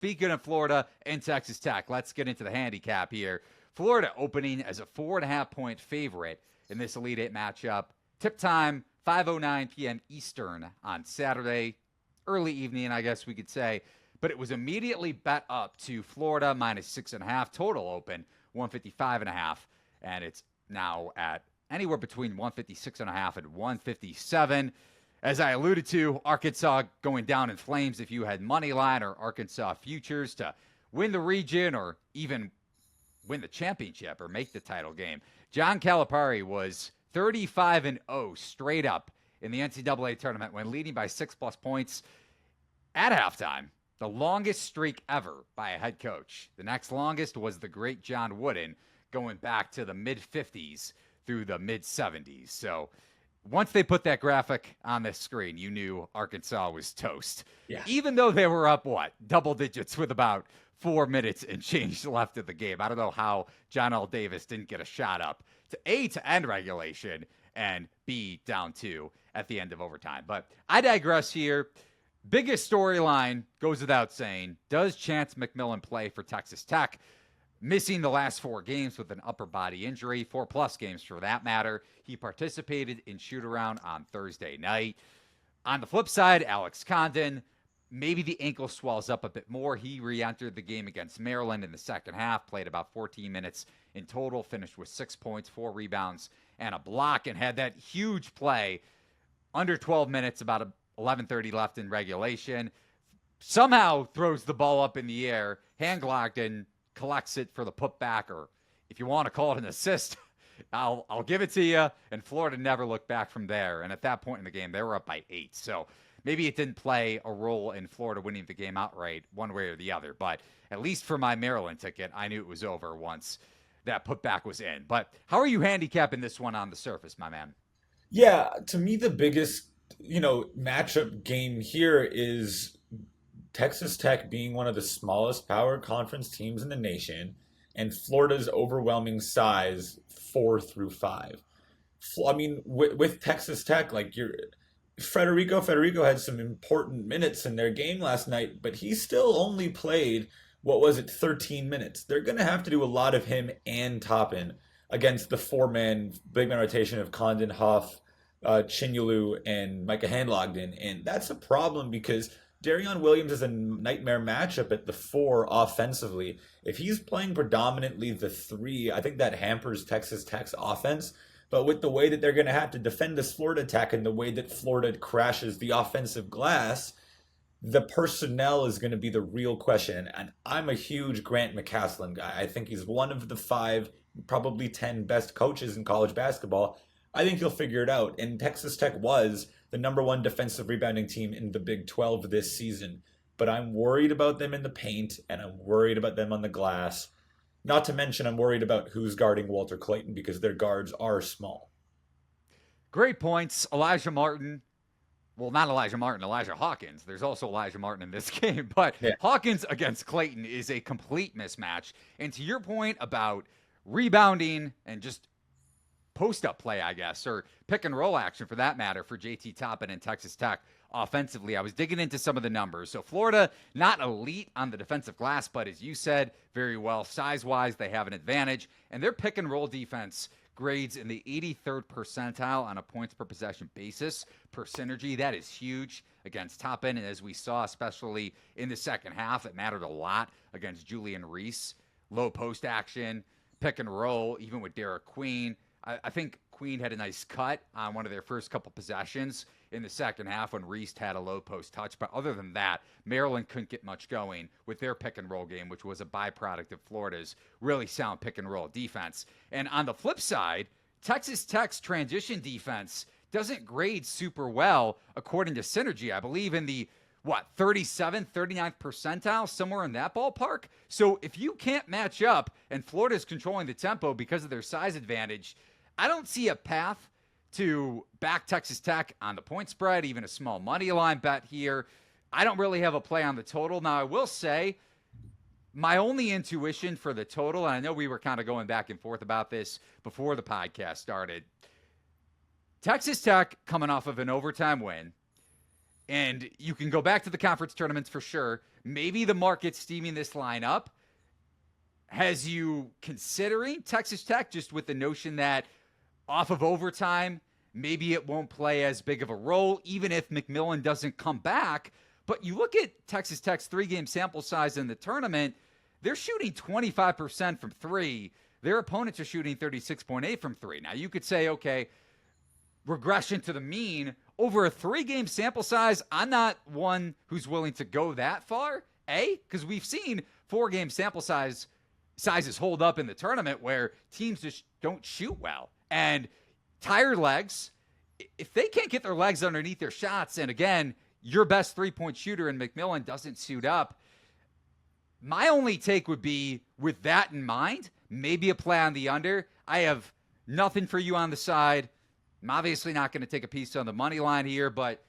Speaking of Florida and Texas Tech, let's get into the handicap here. Florida opening as a 4.5-point favorite in this Elite Eight matchup. Tip time, 5:09 p.m. Eastern on Saturday. Early evening, I guess we could say. But it was immediately bet up to Florida minus 6.5. Total open, 155.5. And it's now at anywhere between 156.5 and 157. As I alluded to, Arkansas going down in flames if you had money line or Arkansas futures to win the region or even win the championship or make the title game. John Calipari was 35-0 straight up in the NCAA tournament when leading by 6+ points at halftime. The longest streak ever by a head coach. The next longest was the great John Wooden, going back to the mid-50s through the mid-70s. So once they put that graphic on the screen, you knew Arkansas was toast. Yeah. Even though they were up, double digits with about 4 minutes and change left of the game. I don't know how John L. Davis didn't get a shot up to end regulation and B, down 2 at the end of overtime. But I digress here. Biggest storyline goes without saying. Does Chance McMillan play for Texas Tech? Missing the last 4 games with an upper body injury, 4+ games for that matter. He participated in shoot-around on Thursday night. On the flip side, Alex Condon, maybe the ankle swells up a bit more. He re-entered the game against Maryland in the second half, played about 14 minutes in total, finished with 6 points, 4 rebounds, and a block, and had that huge play under 12 minutes, about 11:30 left in regulation. Somehow throws the ball up in the air, hand-glocked, and collects it for the putback, or if you want to call it an assist, I'll give it to you. And Florida never looked back from there. And at that point in the game, they were up by 8. So maybe it didn't play a role in Florida winning the game outright one way or the other. But at least for my Maryland ticket, I knew it was over once that putback was in. But how are you handicapping this one on the surface, my man? Yeah, to me, the biggest, matchup game here is Texas Tech being one of the smallest power conference teams in the nation and Florida's overwhelming size 4 through 5. I mean, with Texas Tech, Federico had some important minutes in their game last night, but he still only played, 13 minutes. They're going to have to do a lot of him and Toppin against the 4-man big man rotation of Condon, Huff, Chinyulu, and Micah Handlogden. And that's a problem because Darion Williams is a nightmare matchup at the 4 offensively. If he's playing predominantly the 3, I think that hampers Texas Tech's offense. But with the way that they're going to have to defend this Florida attack and the way that Florida crashes the offensive glass, the personnel is going to be the real question. And I'm a huge Grant McCaslin guy. I think he's one of the 5, probably 10 best coaches in college basketball. I think he'll figure it out. And Texas Tech was the number 1 defensive rebounding team in the Big 12 this season. But I'm worried about them in the paint, and I'm worried about them on the glass. Not to mention, I'm worried about who's guarding Walter Clayton because their guards are small. Great points. Elijah Martin. Well, not Elijah Martin, Elijah Hawkins. There's also Elijah Martin in this game. But yeah. Hawkins against Clayton is a complete mismatch. And to your point about rebounding and just post-up play, I guess, or pick-and-roll action for that matter for JT Toppin and Texas Tech offensively, I was digging into some of the numbers. So Florida, not elite on the defensive glass, but as you said, very well size-wise, they have an advantage. And their pick-and-roll defense grades in the 83rd percentile on a points-per-possession basis per synergy. That is huge against Toppin. And as we saw, especially in the second half, it mattered a lot against Julian Reese. Low post action, pick-and-roll, even with Derek Queen. I think Queen had a nice cut on one of their first couple possessions in the second half when Reese had a low post touch. But other than that, Maryland couldn't get much going with their pick-and-roll game, which was a byproduct of Florida's really sound pick-and-roll defense. And on the flip side, Texas Tech's transition defense doesn't grade super well according to Synergy. I believe in the 37th, 39th percentile, somewhere in that ballpark. So if you can't match up and Florida's controlling the tempo because of their size advantage, I don't see a path to back Texas Tech on the point spread, even a small money line bet here. I don't really have a play on the total. Now, I will say my only intuition for the total, and I know we were kind of going back and forth about this before the podcast started, Texas Tech coming off of an overtime win. And you can go back to the conference tournaments for sure. Maybe the market's steaming this line up. Has you considering Texas Tech, just with the notion that off of overtime, maybe it won't play as big of a role, even if McMillan doesn't come back? But you look at Texas Tech's 3-game sample size in the tournament, they're shooting 25% from three. Their opponents are shooting 36.8 from three. Now, you could say, okay, regression to the mean. Over a 3-game sample size, I'm not one who's willing to go that far, because we've seen 4-game sample sizes hold up in the tournament where teams just don't shoot well. And tired legs, if they can't get their legs underneath their shots, and again, your best 3-point shooter in McMillan doesn't suit up, my only take would be, with that in mind, maybe a play on the under. I have nothing for you on the side. I'm obviously not going to take a piece on the money line here, but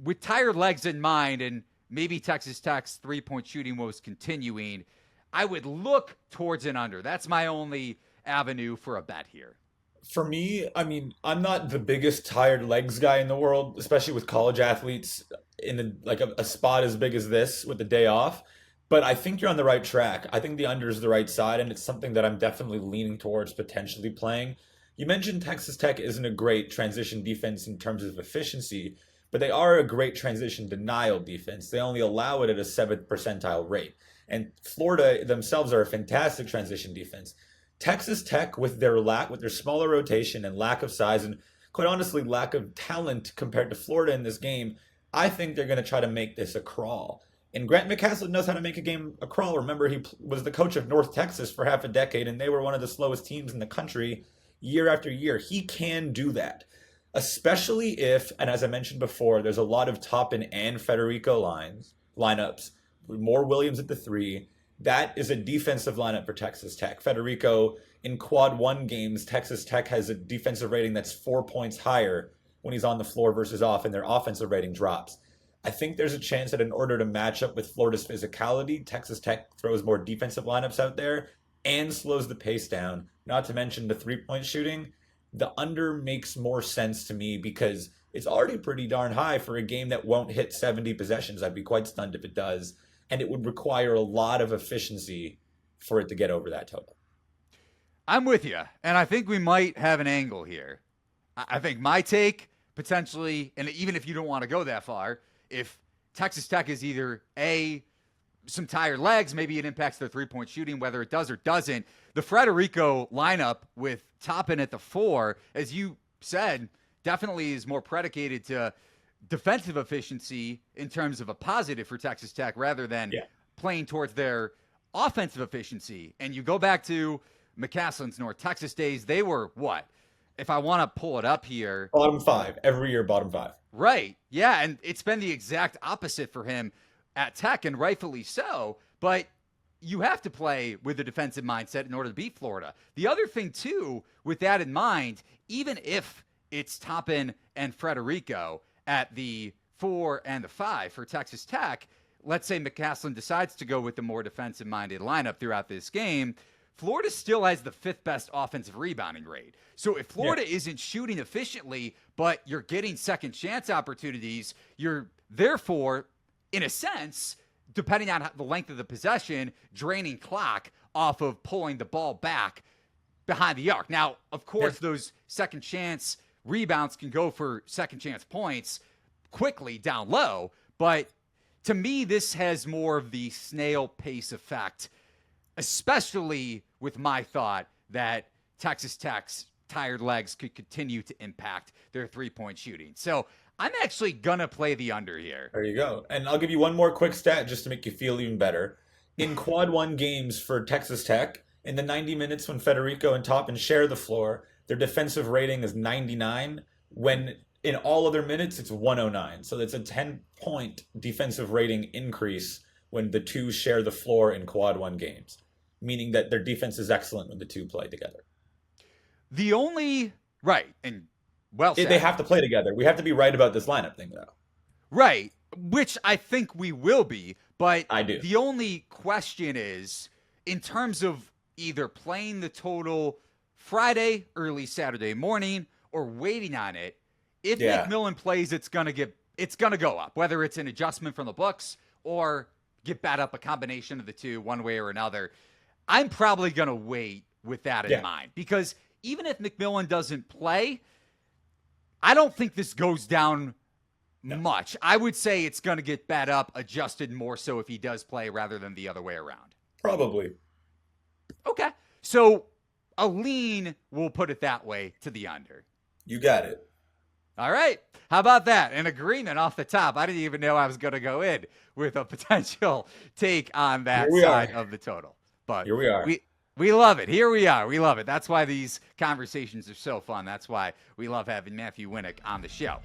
with tired legs in mind and maybe Texas Tech's 3-point shooting was continuing, I would look towards an under. That's my only avenue for a bet here. For me, I mean, I'm not the biggest tired legs guy in the world, especially with college athletes in a spot as big as this with the day off. But I think you're on the right track. I think the under is the right side, and it's something that I'm definitely leaning towards potentially playing. You mentioned Texas Tech isn't a great transition defense in terms of efficiency, but they are a great transition denial defense. They only allow it at a 7th percentile rate. And Florida themselves are a fantastic transition defense. Texas Tech, with their smaller rotation and lack of size, and quite honestly, lack of talent compared to Florida in this game, I think they're going to try to make this a crawl. And Grant McCasland knows how to make a game a crawl. Remember, he was the coach of North Texas for half a decade, and they were one of the slowest teams in the country year after year. He can do that, especially if, and as I mentioned before, there's a lot of Toppin and Federico lineups, more Williams at the 3. That is a defensive lineup for Texas Tech. Federico, in quad 1 games, Texas Tech has a defensive rating that's 4 points higher when he's on the floor versus off, and their offensive rating drops. I think there's a chance that in order to match up with Florida's physicality, Texas Tech throws more defensive lineups out there and slows the pace down, not to mention the 3-point shooting. The under makes more sense to me because it's already pretty darn high for a game that won't hit 70 possessions. I'd be quite stunned if it does. And it would require a lot of efficiency for it to get over that total. I'm with you. And I think we might have an angle here. I think my take, potentially, and even if you don't want to go that far, if Texas Tech is either some tired legs, maybe it impacts their 3-point shooting, whether it does or doesn't. The Federico lineup with Toppin at the 4, as you said, definitely is more predicated to defensive efficiency in terms of a positive for Texas Tech rather than playing towards their offensive efficiency. And you go back to McCasland's North Texas days, they were what? If I want to pull it up here. Bottom 5. Every year, bottom 5. Right. Yeah, and it's been the exact opposite for him at Tech, and rightfully so. But you have to play with a defensive mindset in order to beat Florida. The other thing, too, with that in mind, even if it's Toppin and Federico at the 4 and the 5 for Texas Tech, let's say McCasland decides to go with the more defensive-minded lineup throughout this game, Florida still has the 5th best offensive rebounding rate. So if Florida isn't shooting efficiently, but you're getting second chance opportunities, you're therefore, in a sense, depending on the length of the possession, draining clock off of pulling the ball back behind the arc. Now, of course, those second chance rebounds can go for second chance points quickly down low, but to me, this has more of the snail pace effect, especially with my thought that Texas Tech's tired legs could continue to impact their 3-point shooting. So I'm actually going to play the under here. There you go. And I'll give you one more quick stat just to make you feel even better. In quad 1 games for Texas Tech, in the 90 minutes when Federico and Toppin share the floor, their defensive rating is 99. When in all other minutes, it's 109. So that's a 10-point defensive rating increase when the two share the floor in quad 1 games, meaning that their defense is excellent when the two play together. The only, right, and well said. They have to play together. We have to be right about this lineup thing, though. Right, which I think we will be, but I do. The only question is, in terms of either playing the total Friday, early Saturday morning, or waiting on it, if McMillan plays, it's going to it's going to go up, whether it's an adjustment from the books or get bet up, a combination of the two, one way or another. I'm probably going to wait with that in mind, because even if McMillan doesn't play, I don't think this goes down much. I would say it's going to get bet up, adjusted more so if he does play rather than the other way around. Probably. Okay. So a lean, we'll put it that way, to the under. You got it. All right. How about that? An agreement off the top. I didn't even know I was going to go in with a potential take on that side of the total. But here we are. We love it. Here we are. We love it. That's why these conversations are so fun. That's why we love having Matthew Winnick on the show.